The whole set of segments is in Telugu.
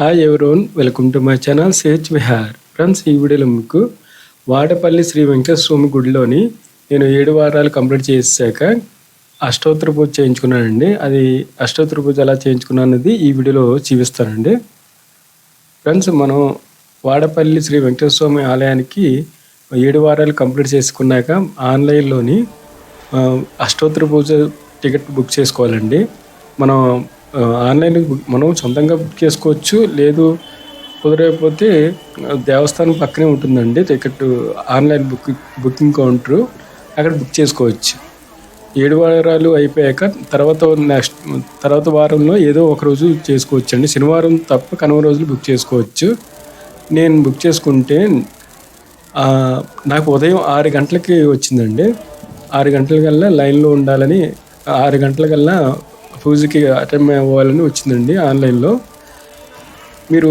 Hi everyone, welcome to my channel సేజ్ విహార్. ఫ్రెండ్స్, ఈ వీడియోలో మీకు వాడపల్లి శ్రీ వెంకటేశ్వర స్వామి గుడిలోని నేను 7 వారాలు కంప్లీట్ చేశాక అష్టోత్తర పూజ చేయించుకున్నానండి. అది అష్టోత్తర పూజ ఎలా చేయించుకున్నానది ఈ వీడియోలో చూపిస్తానండి. ఫ్రెండ్స్, మనం వాడపల్లి శ్రీ వెంకటేశ్వర స్వామి ఆలయానికి 7 వారాలు కంప్లీట్ చేసుకున్నాక ఆన్లైన్లోని అష్టోత్తర పూజ టికెట్ బుక్ చేసుకోవాలండి. మనం ఆన్లైన్ మనం సొంతంగా బుక్ చేసుకోవచ్చు, లేదు కుదరకపోతే దేవస్థానం పక్కనే ఉంటుందండి టికెట్ ఆన్లైన్ బుకింగ్ కౌంటరు, అక్కడ బుక్ చేసుకోవచ్చు. 7 వారాలు అయిపోయాక తర్వాత వారంలో ఏదో ఒక రోజు చేసుకోవచ్చు అండి. శనివారం తప్ప కనుమ రోజులు బుక్ చేసుకోవచ్చు. నేను బుక్ చేసుకుంటే నాకు ఉదయం 6 గంటలకి వచ్చిందండి. 6 గంటలకల్లా లైన్లో ఉండాలని, 6 గంటలకల్లా పూజకి అటెండ్ అవ్వాలని వచ్చిందండి ఆన్లైన్లో. మీరు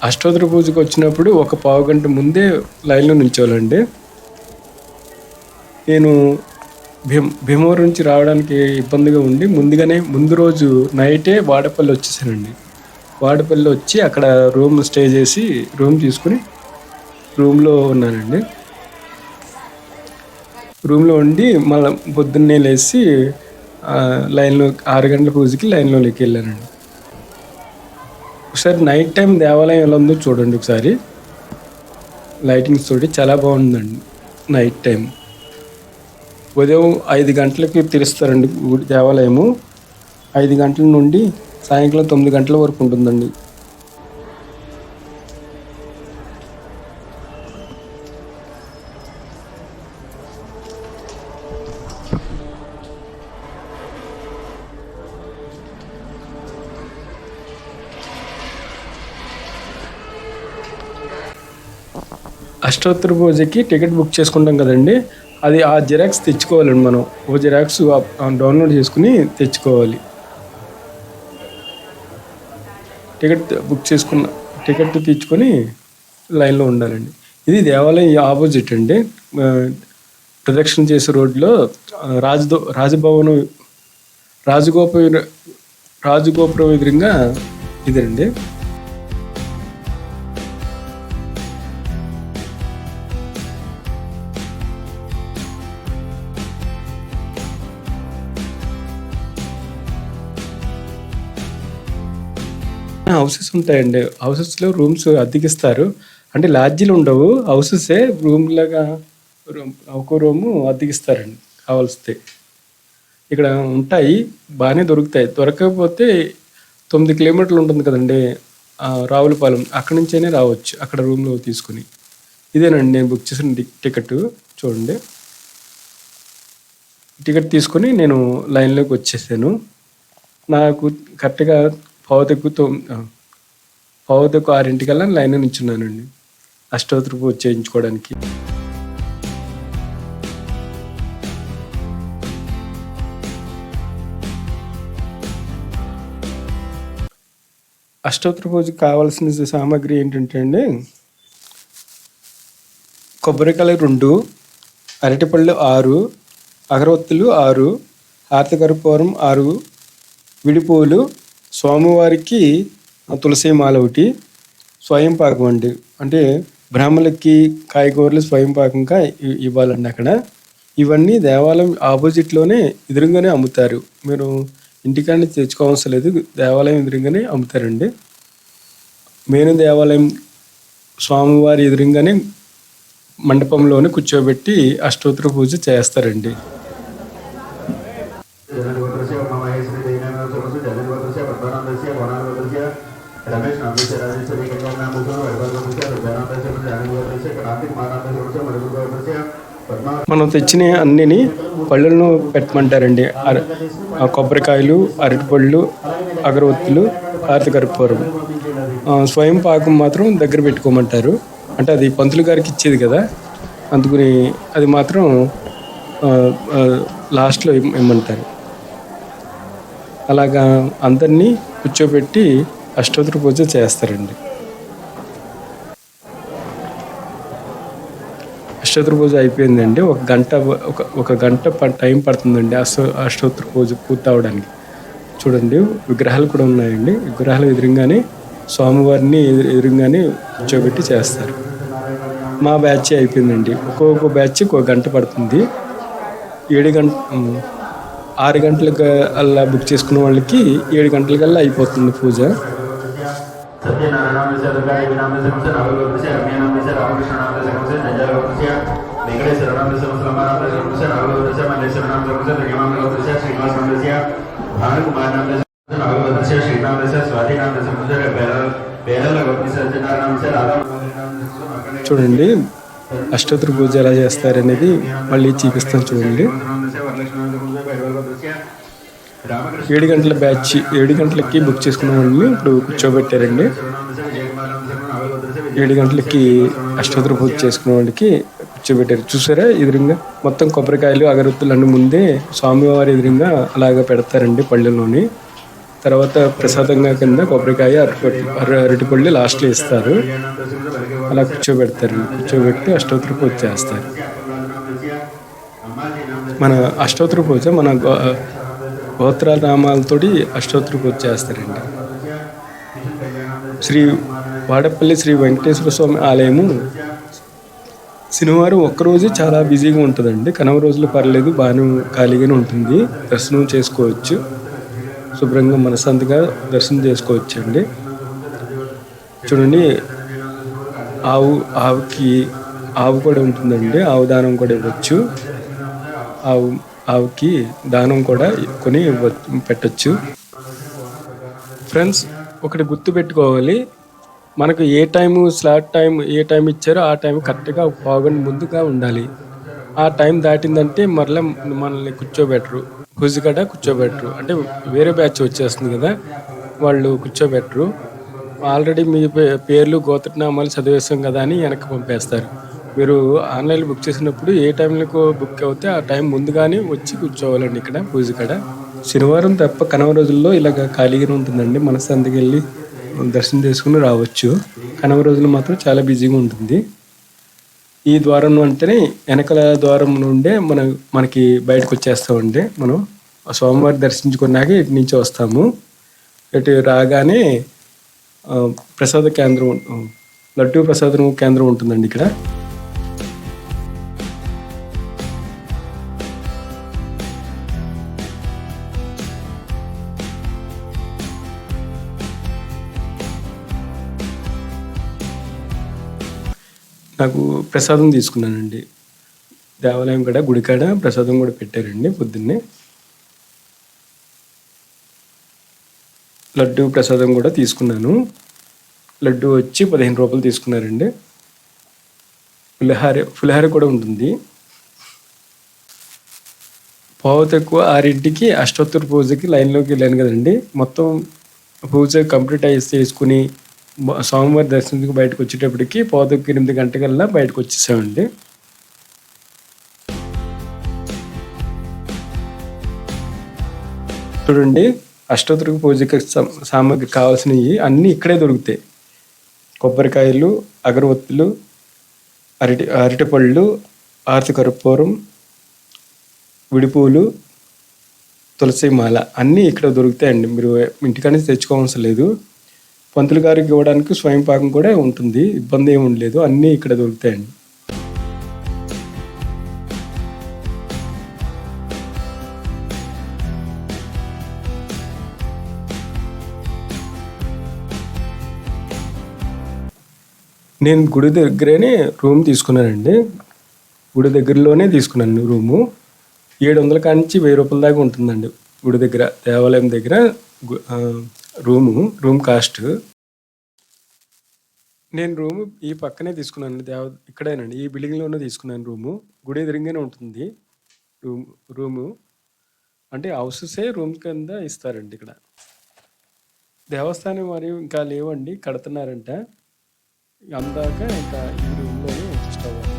అష్టోత్తర పూజకి వచ్చినప్పుడు ఒక పావు గంట ముందే లైన్లో నిల్చోవాలండి. నేను భీమవరం నుంచి రావడానికి ఇబ్బందిగా ఉండి ముందు రోజు నైటే వాడపల్లి వచ్చేసానండి. వాడపల్లి వచ్చి అక్కడ రూమ్ స్టే చేసి రూమ్ తీసుకుని రూమ్లో ఉన్నానండి. రూమ్లో ఉండి మళ్ళీ పొద్దున్నే లేచి లైన్లో 6 గంటల పూజకి లైన్లోకి వెళ్ళానండి. ఒకసారి నైట్ టైం దేవాలయం ఎలా ఉందో చూడండి. ఒకసారి లైటింగ్స్ తోటి చాలా బాగుందండి. నైట్ టైం ఉదయం 5 గంటలకి తెరుస్తారండి దేవాలయము. 5 గంటల నుండి సాయంకాలం 9 గంటల వరకు ఉంటుందండి. అష్టోత్తర పూజకి టికెట్ బుక్ చేసుకుంటాం కదండి, అది ఆ జిరాక్స్ తెచ్చుకోవాలండి. మనం ఓ జిరాక్స్ డౌన్లోడ్ చేసుకుని తెచ్చుకోవాలి. టికెట్ తెచ్చుకొని లైన్లో ఉండాలండి. ఇది దేవాలయం ఆపోజిట్ అండి. ప్రదక్షిణ చేసే రోడ్లో రాజగోపురం ఎదురుగా ఇదండి. హౌసెస్ ఉంటాయండి. హౌసెస్లో రూమ్స్ అద్దెకిస్తారు. అంటే లాడ్జీలు ఉండవు, హౌసెసే రూమ్ లాగా ఒక రూము అద్దెకిస్తారండి కావాల్సితే. ఇక్కడ ఉంటాయి, బాగానే దొరుకుతాయి. దొరకకపోతే 9 కిలోమీటర్లు ఉంటుంది కదండి రావులపాలెం, అక్కడి నుంచైనా రావచ్చు అక్కడ రూమ్లో తీసుకుని. ఇదేనండి నేను బుక్ చేసిన టికెట్. చూడండి, టికెట్ తీసుకొని నేను లైన్లోకి వచ్చేసాను. నాకు కరెక్ట్గా 6:45 లైన్ నిల్చున్నానండి అష్టోత్తర పూజ చేయించుకోవడానికి. అష్టోత్తర పూజకి కావాల్సిన సామాగ్రి ఏంటంటే అండి, కొబ్బరికాయలు 2, అరటిపళ్ళు 6, అగరవత్తులు 6, హారతికర్పూరం 6, విడిపూలు, స్వామివారికి తులసి మాల 1, స్వయం పాకం అండి. అంటే బ్రాహ్మణులకి కాయగూరలు స్వయం పాకంగా ఇవ్వాలండి అక్కడ. ఇవన్నీ దేవాలయం ఆపోజిట్లోనే ఎదురుగానే అమ్ముతారు. మీరు ఇంటికాడ తెచ్చుకోవాల్సిన లేదు, దేవాలయం ఎదురుగానే అమ్ముతారండి. మెయిన్ దేవాలయం స్వామివారి ఎదురుగానే మండపంలోనే కూర్చోబెట్టి అష్టోత్తర పూజ చేస్తారండి. మనం తెచ్చిన అన్నిని పళ్ళను పెట్టమంటారండి. కొబ్బరికాయలు, అరటిపళ్ళు, అగరవత్తులు, హారతికర్పూరం. స్వయం పాకం మాత్రం దగ్గర పెట్టుకోమంటారు. అంటే అది పంతులు గారికి ఇచ్చేది కదా, అందుకని అది మాత్రం లాస్ట్లో ఇమ్మంటారు. అలాగా అందరినీ కూర్చోబెట్టి అష్టోత్తర పూజ చేస్తారండి. అష్టోత్తర పూజ అయిపోయిందండి. ఒక గంట టైం పడుతుందండి అష్టోత్తర పూజ పూర్తి అవడానికి. చూడండి, విగ్రహాలు కూడా ఉన్నాయండి. విగ్రహాలు ఎదురుగానే స్వామివారిని ఎదురుగానే కూర్చోబెట్టి చేస్తారు. మా బ్యాచ్ అయిపోయిందండి. ఒక్కొక్క బ్యాచ్ ఒక గంట పడుతుంది. 6 గంటలకు అలా బుక్ చేసుకున్న వాళ్ళకి 7 గంటలకల్లా అయిపోతుంది పూజ. చూడండి అష్టోత్తర పూజ ఎలా చేస్తారనేది మళ్ళీ చూపిస్తాను చూడండి. 7 గంటల బ్యాచ్ 7 గంటలకి బుక్ చేసుకున్న వాళ్ళని ఇప్పుడు కూర్చోబెట్టారండి. 7 గంటలకి అష్టోత్తర పూజ చేసుకున్న వాళ్ళకి కూర్చోబెట్టారు. చూసారా ఎదురుగా మొత్తం కొబ్బరికాయలు అగరొత్తులు అన్ని ముందే స్వామివారి ఎదురుగా అలాగా పెడతారండి పళ్ళెల్లోని. తర్వాత ప్రసాదంగా కింద కొబ్బరికాయ అరటిపళ్ళు లాస్ట్లో ఇస్తారు. అలా కూర్చోబెడతారు. కూర్చోబెట్టి అష్టోత్తర పూజ చేస్తారు. మన అష్టోత్తర పూజ మన గోత్రాల నామాలతోటి అష్టోత్తర పూజ చేస్తారండి. వాడపల్లి శ్రీ వెంకటేశ్వర స్వామి ఆలయము శనివారం ఒక్కరోజు చాలా బిజీగా ఉంటుందండి. కనవ రోజులు పర్లేదు, బాగానే ఖాళీగానే ఉంటుంది. దర్శనం చేసుకోవచ్చు, శుభ్రంగా మనశాంతిగా దర్శనం చేసుకోవచ్చు అండి. చూడండి ఆవు కూడా ఉంటుందండి. ఆవు దానం కూడా ఇవ్వచ్చు. ఆవుకి దానం కూడా కొని పెట్టచ్చు. ఫ్రెండ్స్ ఒకటి గుర్తు పెట్టుకోవాలి, మనకు ఏ ఏ టైం ఇచ్చారో ఆ టైం కరెక్ట్గా ఒక పావుగంట ముందుగా ఉండాలి. ఆ టైం దాటిందంటే మరలా మనల్ని కూర్చోబెట్టరు, పూజ కూడా కూర్చోబెట్టరు. అంటే వేరే బ్యాచ్ వచ్చేస్తుంది కదా, వాళ్ళు కూర్చోబెట్టరు. ఆల్రెడీ మీ పేర్లు గోత్రనామాలు చదివేస్తాం కదా అని వెనక్కి పంపేస్తారు. మీరు ఆన్లైన్లో బుక్ చేసినప్పుడు ఏ టైంలో బుక్ అవుతే ఆ టైం ముందుగానే వచ్చి కూర్చోవాలండి ఇక్కడ పూజ కాడ. శనివారం తప్ప కనవ రోజుల్లో ఇలాగ ఖాళీగానే ఉంటుందండి. మనశాంతికి వెళ్ళి దర్శనం చేసుకుని రావచ్చు. కనవ రోజులు మాత్రం చాలా బిజీగా ఉంటుంది. ఈ ద్వారం అంటేనే వెనకల ద్వారం నుండే మనకి బయటకు వచ్చేస్తామండి. మనం స్వామివారి దర్శించుకున్నాక ఇటు నుంచి వస్తాము. ఇటు రాగానే ప్రసాద కేంద్రం, లడ్డూ ప్రసాదం కేంద్రం ఉంటుందండి ఇక్కడ. నాకు ప్రసాదం తీసుకున్నానండి. దేవాలయం కూడా గుడికాడ ప్రసాదం కూడా పెట్టారండి పొద్దున్నే. లడ్డు ప్రసాదం కూడా తీసుకున్నాను. లడ్డు వచ్చి 15 రూపాయలు తీసుకున్నారండి. పులిహార కూడా ఉంటుంది. పావు తక్కువ 6ంటికి అష్టోత్తర పూజకి లైన్లోకి వెళ్ళాను కదండి. మొత్తం పూజ కంప్లీట్ చేసుకుని స్వామివారి దర్శనానికి బయటకు వచ్చేటప్పటికి పావు తక్కువ 8 గంటలకల్లా బయటకు వచ్చేసామండి. చూడండి అష్టోత్తర పూజకి సామాగ్రి కావాల్సినవి అన్నీ ఇక్కడే దొరుకుతాయి. కొబ్బరికాయలు, అగరవత్తులు, అరటిపళ్ళు, ఆర్తి కర్పూరం, విడిపూలు, తులసి మాల అన్నీ ఇక్కడ దొరుకుతాయండి. మీరు ఇంటికాడ తెచ్చుకోవాల్సిన లేదు. పంతులు గారికి ఇవ్వడానికి స్వయం పాకం కూడా ఉంటుంది, ఇబ్బంది ఏమి ఉండలేదు. అన్నీ ఇక్కడ దొరుకుతాయండి. నేను గుడి దగ్గరనే రూమ్ తీసుకున్నానండి. గుడి దగ్గరలోనే తీసుకున్నాను రూము. 700 కానించి 1000 రూపాయల దాకా ఉంటుందండి గుడి దగ్గర, దేవాలయం దగ్గర రూమ్ కాస్ట్. నేను రూము ఈ పక్కనే తీసుకున్నాను, ఇక్కడేనండి, ఈ బిల్డింగ్లోనే తీసుకున్నాను రూము. గుడి ఎదురుగానే ఉంటుంది రూము. అంటే హౌసెసే రూమ్ కింద ఇస్తారండి ఇక్కడ. దేవస్థానం మరియు ఇంకా లేవండి, కడుతున్నారంట. అందాక ఇంకా ఈ రూమ్లోనే అడ్జస్ట్ అవ్వాలి.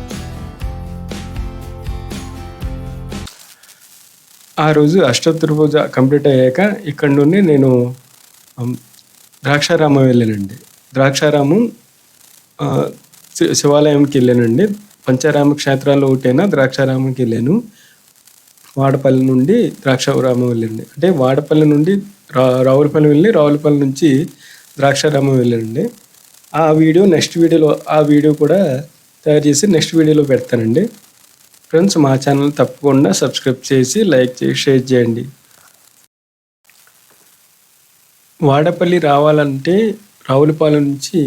ఆ రోజు అష్టోత్తర పూజ కంప్లీట్ అయ్యాక ఇక్కడ నుండి నేను ద్రాక్షారామం వెళ్ళానండి. ద్రాక్షారామం శివాలయంకి వెళ్ళానండి. పంచారామ క్షేత్రాల్లో ఒకటైనా ద్రాక్షారామంకి వెళ్ళాను. వాడపల్లి నుండి ద్రాక్షారామం వెళ్ళండి. అంటే వాడపల్లి నుండి రావులపల్లి వెళ్ళి రావులపల్లి నుంచి ద్రాక్షారామం వెళ్ళానండి. ఆ వీడియో నెక్స్ట్ వీడియోలో ఆ వీడియో కూడా తయారు చేసి నెక్స్ట్ వీడియోలో పెడతానండి. ఫ్రెండ్స్, మా ఛానల్ తప్పకుండా సబ్స్క్రైబ్ చేసి లైక్ చేసి షేర్ చేయండి. వాడపల్లి రావాలంటే రావులపాలెం నుంచి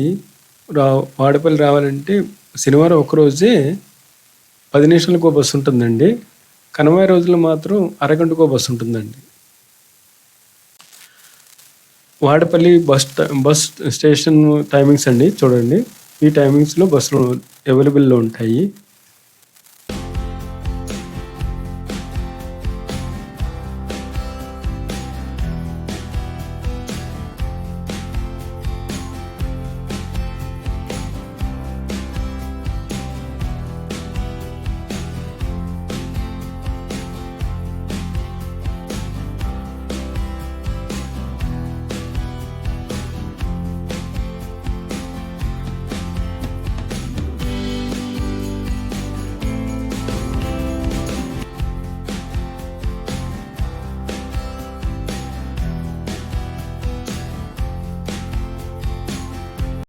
వాడపల్లి రావాలంటే శనివారం ఒకరోజే 10 నిమిషాలకు బస్సు ఉంటుందండి. కనుమ రోజులు మాత్రం అరగంటకో బస్సు ఉంటుందండి. వాడపల్లి బస్ స్టేషన్ టైమింగ్స్ అండి చూడండి. ఈ టైమింగ్స్లో బస్సులు అవైలబుల్లో ఉంటాయి.